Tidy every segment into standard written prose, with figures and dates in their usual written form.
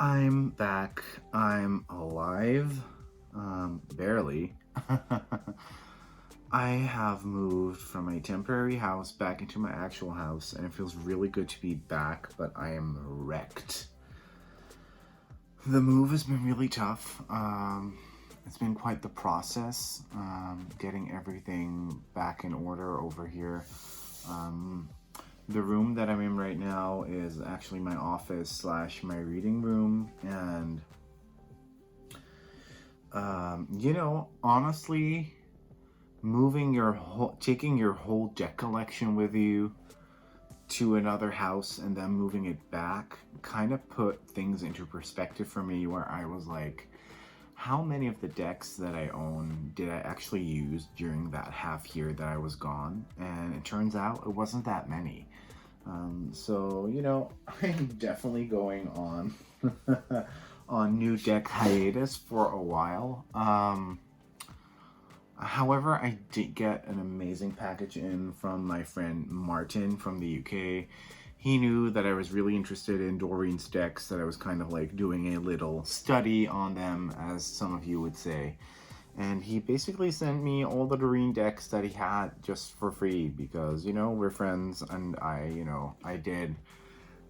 I'm back. I'm alive. Barely. I have moved from a temporary house back into my actual house, and it feels really good to be back, but I am wrecked. The move has been really tough. It's been quite the process, getting everything back in order over here. Um, the room that I'm in right now is actually my office slash my reading room, and honestly, taking your whole deck collection with you to another house and then moving it back kind of put things into perspective for me, where I was like, how many of the decks that I own did I actually use during that half year that I was gone? And it turns out it wasn't that many. So I'm definitely going on on new deck hiatus for a while. However, I did get an amazing package in from my friend Martin from the UK. He knew that I was really interested in Doreen's decks, that I was kind of like doing a little study on them, as some of you would say. And he basically sent me all the Doreen decks that he had just for free because, we're friends, and I did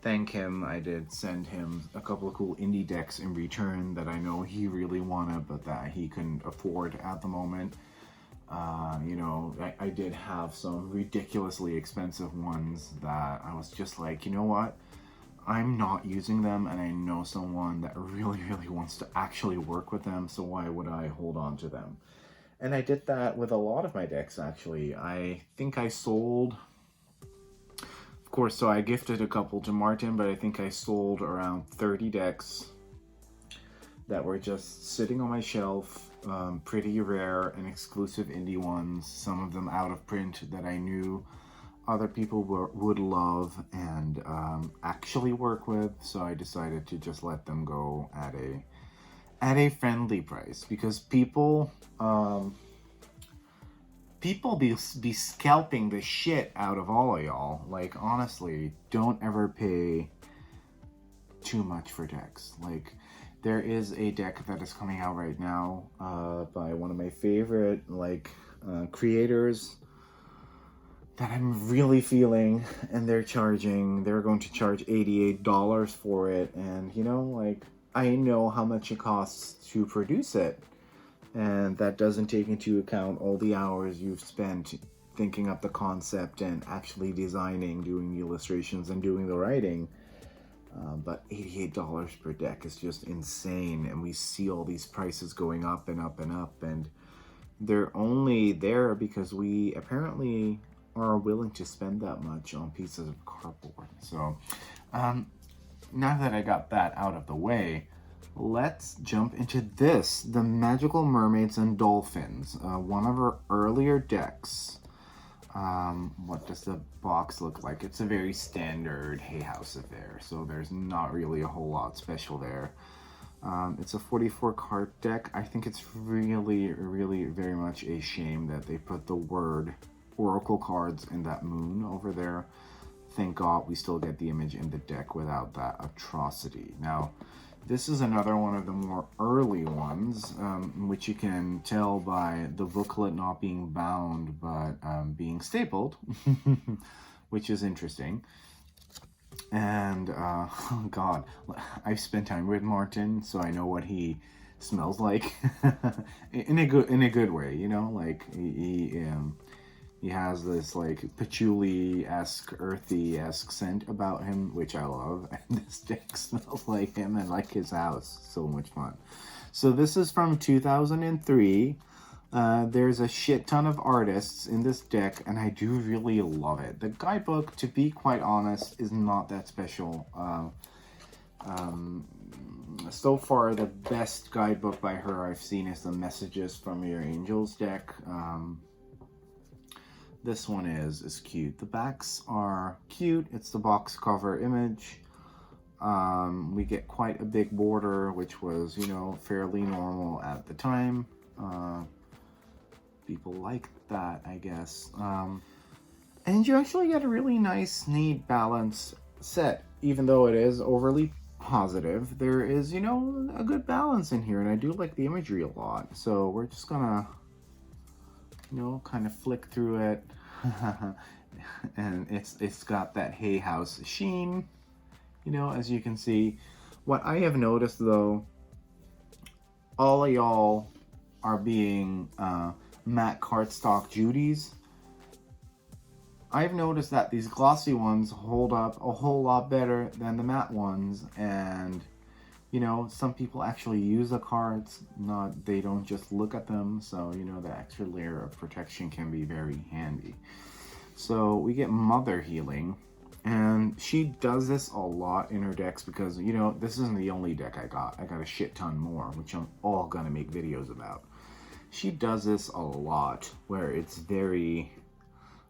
thank him. I did send him a couple of cool indie decks in return that I know he really wanted, but that he couldn't afford at the moment. I did have some ridiculously expensive ones that I was just like, you know what? I'm not using them, and I know someone that really, really wants to actually work with them, so why would I hold on to them? And I did that with a lot of my decks, actually. I think I sold, of course, so I gifted a couple to Martin, but I think I sold around 30 decks that were just sitting on my shelf, pretty rare and exclusive indie ones, some of them out of print that I knew other people would love and actually work with. So I decided to just let them go at a friendly price, because people be scalping the shit out of all of y'all. Like, honestly, don't ever pay too much for decks. Like, there is a deck that is coming out right now by one of my favorite creators that I'm really feeling, and they're going to charge $88 for it, and I know how much it costs to produce it, and that doesn't take into account all the hours you've spent thinking up the concept and actually designing, doing the illustrations, and doing the writing. But $88 per deck is just insane, and we see all these prices going up and up and up, and they're only there because we apparently are willing to spend that much on pieces of cardboard. So, now that I got that out of the way, let's jump into this, the Magical Mermaids and Dolphins, one of our earlier decks. What does the box look like? It's a very standard Hay House affair, so there's not really a whole lot special there. It's a 44 card deck. I think it's really, really very much a shame that they put the word Oracle cards in that moon over there. Thank God we still get the image in the deck without that atrocity. Now, this is another one of the more early ones, which you can tell by the booklet not being bound, but being stapled, which is interesting. And, oh God, I've spent time with Martin, so I know what he smells like in a good way, like he has this like patchouli-esque, earthy-esque scent about him, which I love. And this deck smells like him and like his house. So much fun. So this is from 2003. There's a shit ton of artists in this deck, and I do really love it. The guidebook, to be quite honest, is not that special. So far, the best guidebook by her I've seen is the Messages from Your Angels deck. This one is cute. The backs are cute. It's the box cover image. We get quite a big border, which was, fairly normal at the time. People like that, I guess. And you actually get a really nice, neat, balanced set, even though it is overly positive, there is, you know, a good balance in here, and I do like the imagery a lot. So we're just gonna, you know, kind of flick through it. And it's got that Hay House sheen, you know, as you can see. What I have noticed though, all of y'all are being matte cardstock Judies. I've noticed that these glossy ones hold up a whole lot better than the matte ones, and you know, some people actually use the cards, not, they don't just look at them, so you know, the extra layer of protection can be very handy. So we get Mother Healing, and she does this a lot in her decks because, you know, this isn't the only deck I got a shit ton more, which I'm all gonna make videos about. She does this a lot where it's very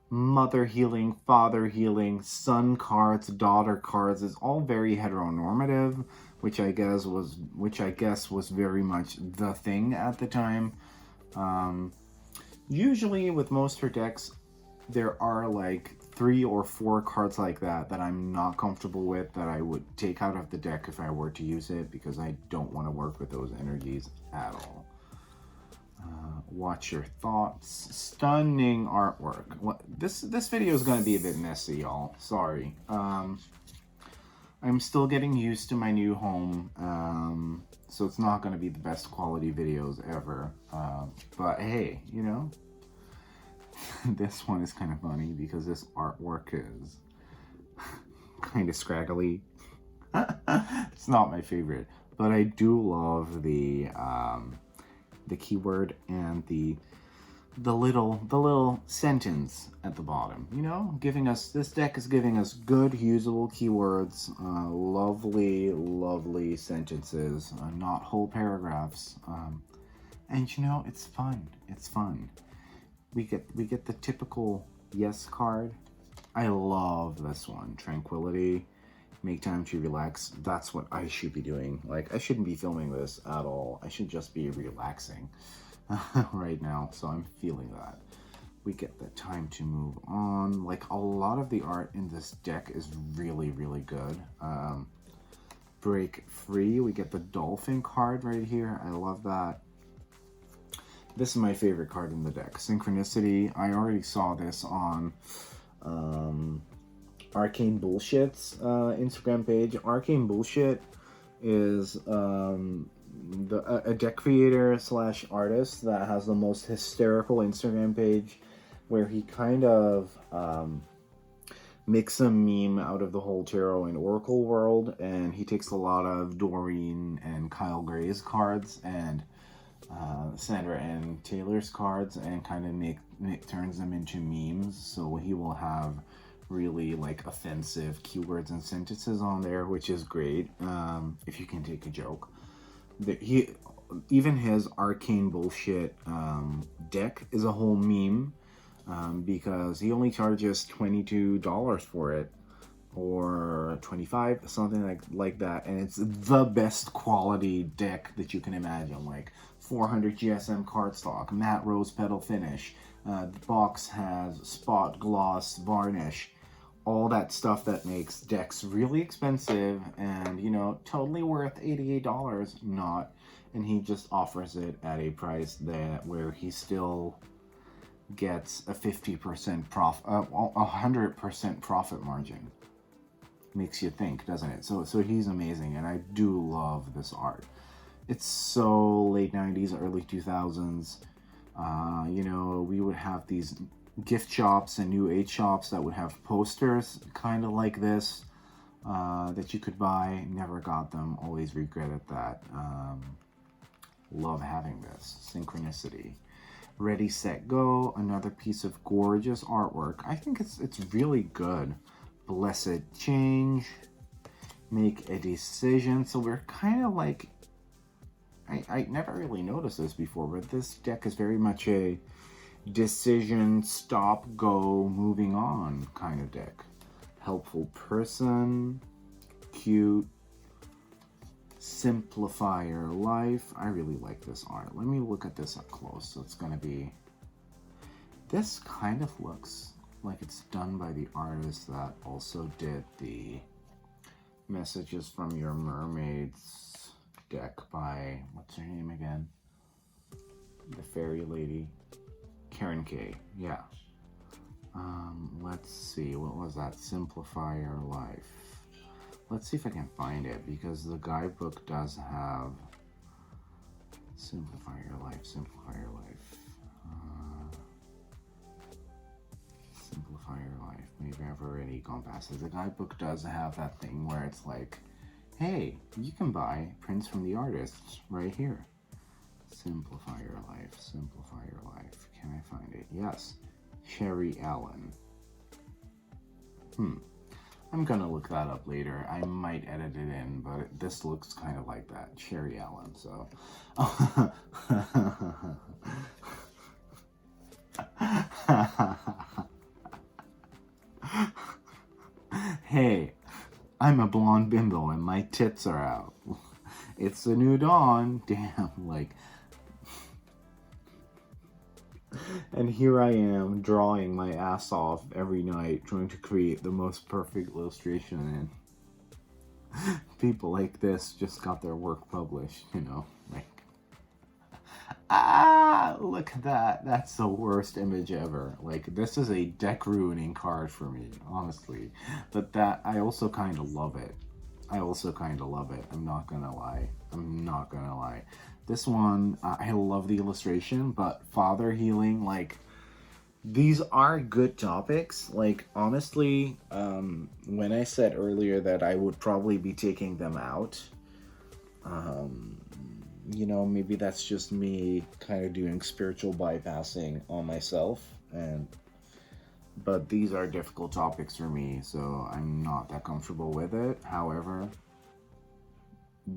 mother healing, father healing, son cards, daughter cards. Is all very heteronormative, which I guess was very much the thing at the time. Usually with most of her decks, there are like 3 or 4 cards like that I'm not comfortable with, that I would take out of the deck if I were to use it, because I don't want to work with those energies at all. Watch Your Thoughts. Stunning artwork. This video is going to be a bit messy, y'all. Sorry. I'm still getting used to my new home, so it's not going to be the best quality videos ever. But hey, you know, this one is kind of funny because this artwork is kind of scraggly. It's not my favorite, but I do love the keyword and the little sentence at the bottom, you know, giving us, this deck is giving us good usable keywords, lovely sentences, not whole paragraphs, and you know, it's fun. We get the typical yes card. I love this one. Tranquility. Make time to relax. That's what I should be doing. Like, I shouldn't be filming this at all. I should just be relaxing right now. So I'm feeling that. We get the time to move on. Like, a lot of the art in this deck is really good. Break free. We get the dolphin card right here. I love that. This is my favorite card in the deck. Synchronicity. I already saw this on Arcane Bullshit's Instagram page. Arcane Bullshit is a deck creator / artist that has the most hysterical Instagram page, where he kind of makes a meme out of the whole tarot and oracle world, and he takes a lot of Doreen and Kyle Gray's cards and Sandra and Taylor's cards and kind of turns them into memes. So he will have really like offensive keywords and sentences on there, which is great if you can take a joke. Even his Arcane Bullshit deck is a whole meme, because he only charges $22 for it, or 25, something like that, and it's the best quality deck that you can imagine. Like 400 GSM cardstock, matte rose petal finish, the box has spot gloss varnish, all that stuff that makes decks really expensive and, you know, totally worth $88. Not. And he just offers it at a price that where he still gets a 50% profit, 100% profit margin. Makes you think, doesn't it? So he's amazing, and I do love this art. It's so late 90s, early 2000s. You know, we would have these gift shops and new age shops that would have posters kind of like this that you could buy. Never got them. Always regretted that. Love having this. Synchronicity. Ready, Set, Go. Another piece of gorgeous artwork. I think it's really good. Blessed Change. Make a Decision. So we're kind of like, I never really noticed this before, but this deck is very much a decision, stop, go, moving on kind of deck. Helpful Person. Cute. Simplify Your Life. I really like this art. Let me look at this up close. So it's going to be, this kind of looks like it's done by the artist that also did the Messages from Your Mermaids deck by, what's her name again? The fairy lady. Karen K. Yeah. Let's see. What was that? Simplify Your Life. Let's see if I can find it, because the guidebook does have Simplify Your Life, Simplify Your Life. Simplify Your Life. Maybe I've already gone past it. The guidebook does have that thing where it's like, hey, you can buy prints from the artists right here. Simplify Your Life, Simplify Your Life. Can I find it? Yes. Sherry Allen. I'm gonna look that up later. I might edit it in, but this looks kind of like that. Sherry Allen, so. Hey, I'm a blonde bimbo and my tits are out. It's a new dawn. Damn, like. And here I am drawing my ass off every night trying to create the most perfect illustration, and people like this just got their work published, you know, like, look at that. That's the worst image ever. Like, this is a deck ruining card for me, honestly. But that, I also kind of love it. I'm not gonna lie. This one, I love the illustration, but father healing, like, these are good topics. Like, honestly, when I said earlier that I would probably be taking them out, you know, maybe that's just me kind of doing spiritual bypassing on myself, but these are difficult topics for me, so I'm not that comfortable with it. However,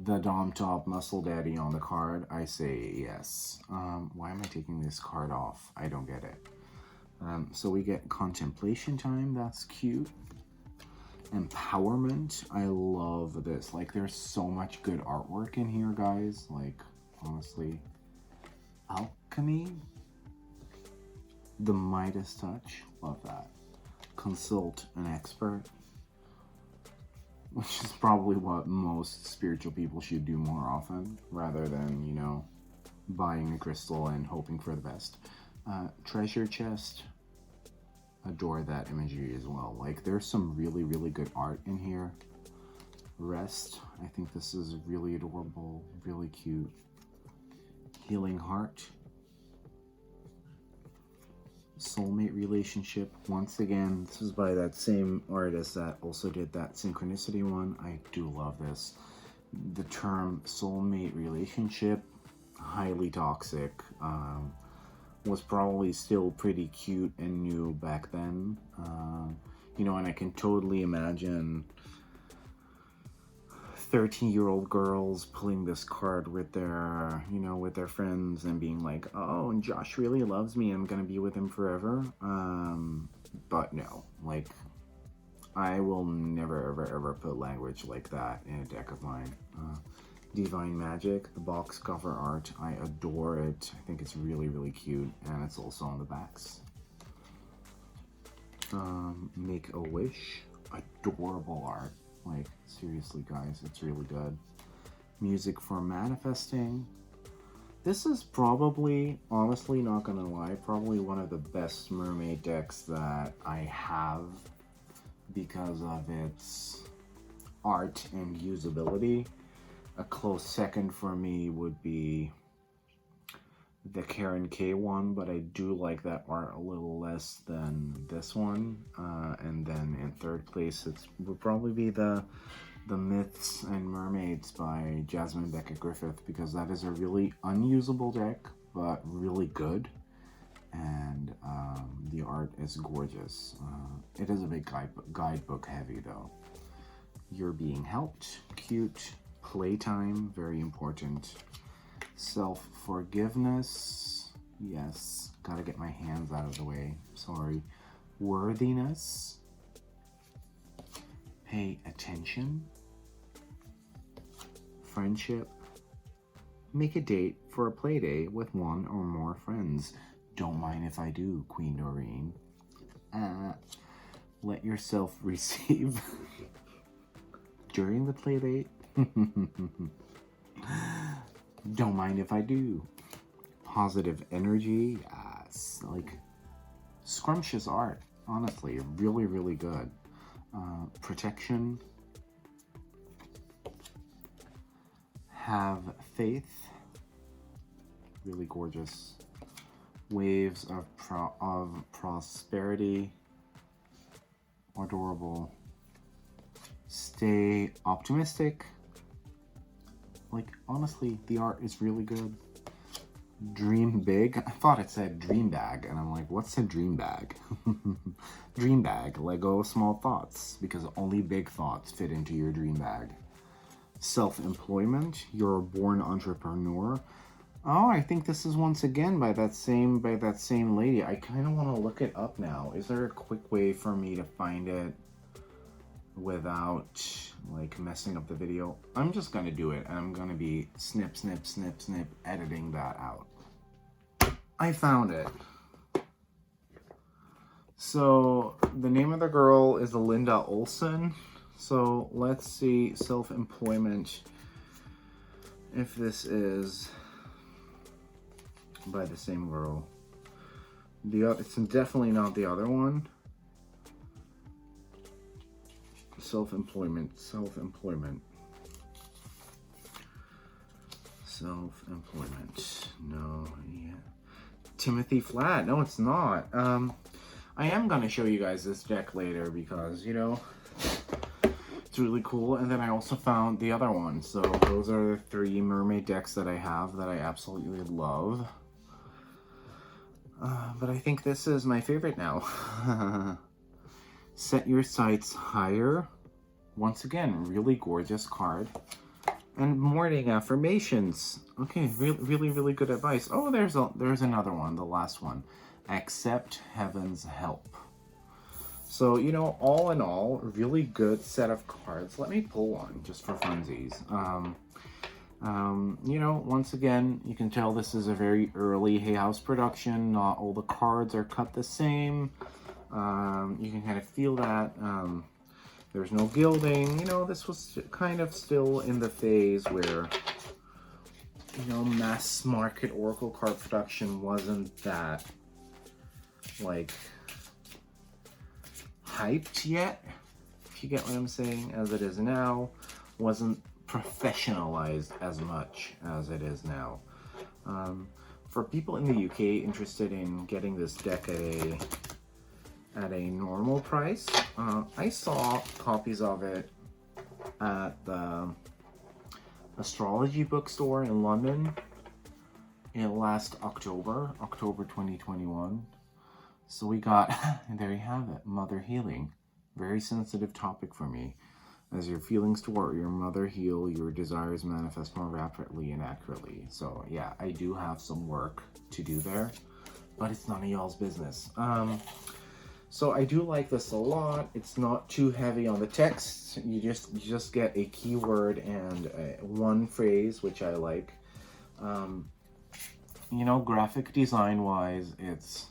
the Dom Top Muscle Daddy on the card, I say yes. Why am I taking this card off? I don't get it. So we get Contemplation Time, that's cute. Empowerment, I love this. Like, there's so much good artwork in here, guys. Like, honestly. Alchemy, the Midas Touch, love that. Consult an expert, which is probably what most spiritual people should do more often, rather than, you know, buying a crystal and hoping for the best. Treasure chest, adore that imagery as well. Like, there's some really, really good art in here. Rest, I think this is really adorable, really cute. Healing Heart. Soulmate Relationship, once again, this is by that same artist that also did that Synchronicity one. I do love this. The term soulmate relationship, highly toxic, was probably still pretty cute and new back then, you know, and I can totally imagine 13-year-old girls pulling this card with their, you know, with their friends and being like, oh, and Josh really loves me, I'm gonna be with him forever. But no, like, I will never, ever put language like that in a deck of mine. Divine Magic, the box cover art, I adore it. I think it's really, really cute, and it's also on the backs. Make a Wish, adorable art. Like, seriously, guys, it's really good. Music for Manifesting. This is probably, honestly, not gonna lie, probably one of the best mermaid decks that I have because of its art and usability. A close second for me would be the Karen K one, but I do like that art a little less than this one. And then in third place, it would probably be the Myths and Mermaids by Jasmine Beckett Griffith, because that is a really unusable deck, but really good. And the art is gorgeous. It is a bit guidebook heavy though. You're Being Helped, cute. Playtime, very important. Self-forgiveness, yes, gotta get my hands out of the way, sorry. Worthiness, Pay Attention. Friendship, make a date for a play day with one or more friends. Don't mind if I do, Queen Doreen. Let yourself receive during the playdate. Don't mind if I do. Positive energy, yes. Like, scrumptious art, honestly, really, really good. Protection. Have faith. Really gorgeous. Waves of prosperity. Adorable. Stay optimistic. Like, honestly, the art is really good. Dream big. I thought it said dream bag, and I'm like, what's a dream bag? Dream bag. Let go of small thoughts, because only big thoughts fit into your dream bag. Self-employment. You're a born entrepreneur. Oh, I think this is once again by that same lady. I kind of want to look it up now. Is there a quick way for me to find it without like messing up the video? I'm just gonna do it, and I'm gonna be snip, snip, snip, snip, editing that out. I found it. So the name of the girl is Linda Olson. So let's see, self-employment, if this is by the same girl. It's definitely not the other one. Self-employment. No, yeah. Timothy Flat. No, it's not. I am gonna show you guys this deck later because, you know, it's really cool. And then I also found the other one. So those are the 3 mermaid decks that I have that I absolutely love. But I think this is my favorite now. Set your sights higher. Once again, really gorgeous card. And morning affirmations. Okay, really, really good advice. Oh, there's another one, the last one. Accept heaven's help. So, you know, all in all, really good set of cards. Let me pull one just for funsies. You know, once again, you can tell this is a very early Hay House production. Not all the cards are cut the same. You can kind of feel that. There's no gilding. You know, this was kind of still in the phase where, you know, mass market Oracle card production wasn't that, like, hyped yet, if you get what I'm saying, as it is now. Wasn't professionalized as much as it is now. For people in the UK interested in getting this deck at a normal price, I saw copies of it at the astrology bookstore in London in last October 2021. So we got, and there you have it, mother healing. Very sensitive topic for me. As your feelings toward your mother heal, your desires manifest more rapidly and accurately. So yeah, I do have some work to do there, but it's none of y'all's business. So I do like this a lot. It's not too heavy on the text. You just get a keyword and one phrase, which I like. You know, graphic design wise, it's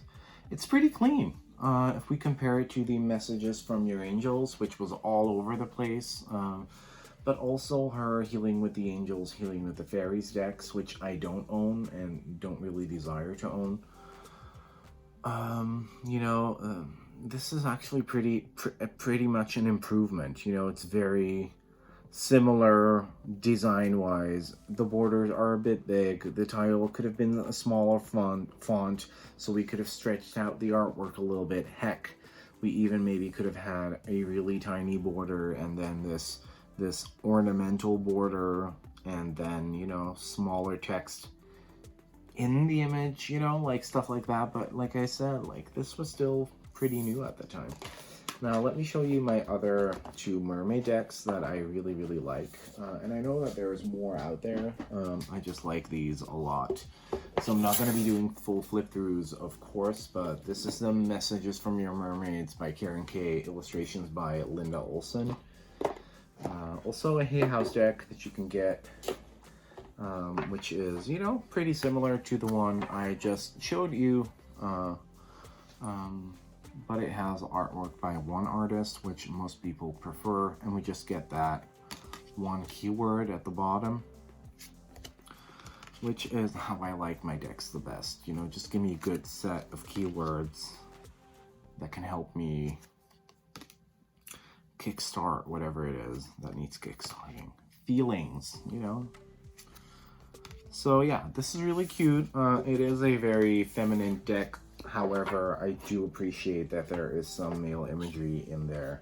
pretty clean. If we compare it to the messages from your angels, which was all over the place, but also her healing with the angels, healing with the fairies decks, which I don't own and don't really desire to own. You know, this is actually pretty much an improvement. You know, it's very similar design-wise. The borders are a bit big. The title could have been a smaller font, so we could have stretched out the artwork a little bit. Heck, we even maybe could have had a really tiny border and then this ornamental border and then, you know, smaller text in the image, you know, like stuff like that. But like I said, like, this was still pretty new at the time. Now let me show you my other 2 mermaid decks that I really, really like. And I know that there's more out there. I just like these a lot. So I'm not going to be doing full flip throughs, of course, but this is the Messages from Your Mermaids by Karen K, illustrations by Linda Olson. Also a Hay House deck that you can get, which is, you know, pretty similar to the one I just showed you. But it has artwork by one artist, which most people prefer, and we just get that one keyword at the bottom, which is how I like my decks the best. You know, just give me a good set of keywords that can help me kickstart whatever it is that needs kickstarting. Feelings, you know. So yeah, this is really cute. It is a very feminine deck. However, I do appreciate that there is some male imagery in there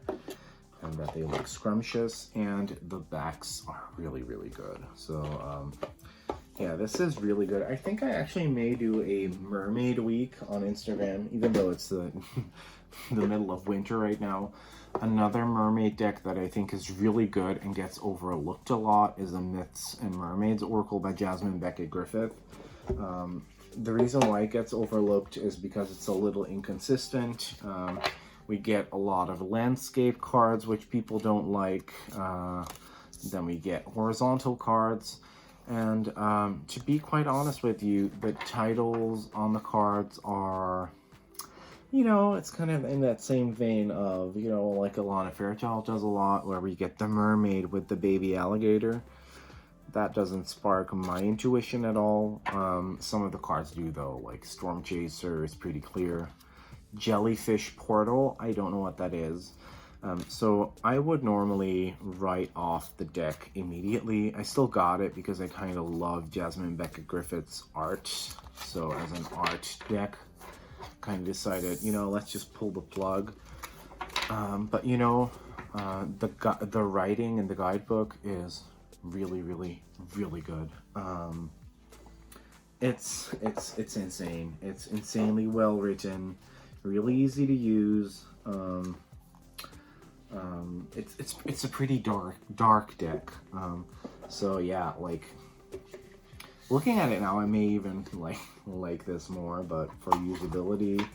and that they look scrumptious, and the backs are really, really good. So yeah, this is really good. I think I actually may do a mermaid week on Instagram, even though it's the the middle of winter right now. Another mermaid deck that I think is really good and gets overlooked a lot is the Myths and Mermaids Oracle by Jasmine Beckett Griffith. The reason why it gets overlooked is because it's a little inconsistent. We get a lot of landscape cards, which people don't like. Then we get horizontal cards. And to be quite honest with you, the titles on the cards are, you know, it's kind of in that same vein of, you know, like Alana Fairchild does a lot, where we get the mermaid with the baby alligator. That doesn't spark my intuition at all. Some of the cards do, though, like Storm Chaser is pretty clear. Jellyfish Portal, I don't know what that is. So I would normally write off the deck immediately. I still got it because I kind of love Jasmine Beckett Griffith's art. So as an art deck, kind of decided, you know, let's just pull the plug. But you know, the writing in the guidebook is really, really, really good. It's insane. It's insanely well written, really easy to use. It's a pretty dark deck. So yeah, like looking at it now, I may even like this more. But for usability,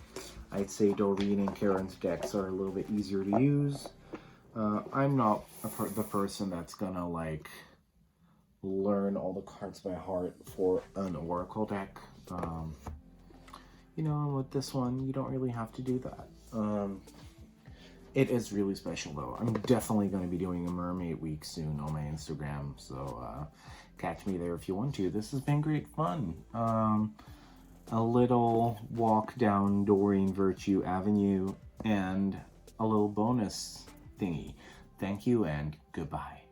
I'd say Doreen and Karen's decks are a little bit easier to use. I'm not the person that's gonna like learn all the cards by heart for an Oracle deck. You know, with this one, you don't really have to do that. It is really special, though. I'm definitely going to be doing a Mermaid Week soon on my Instagram, so catch me there if you want to. This has been great fun. A little walk down Doreen Virtue Avenue and a little bonus thingy. Thank you and goodbye.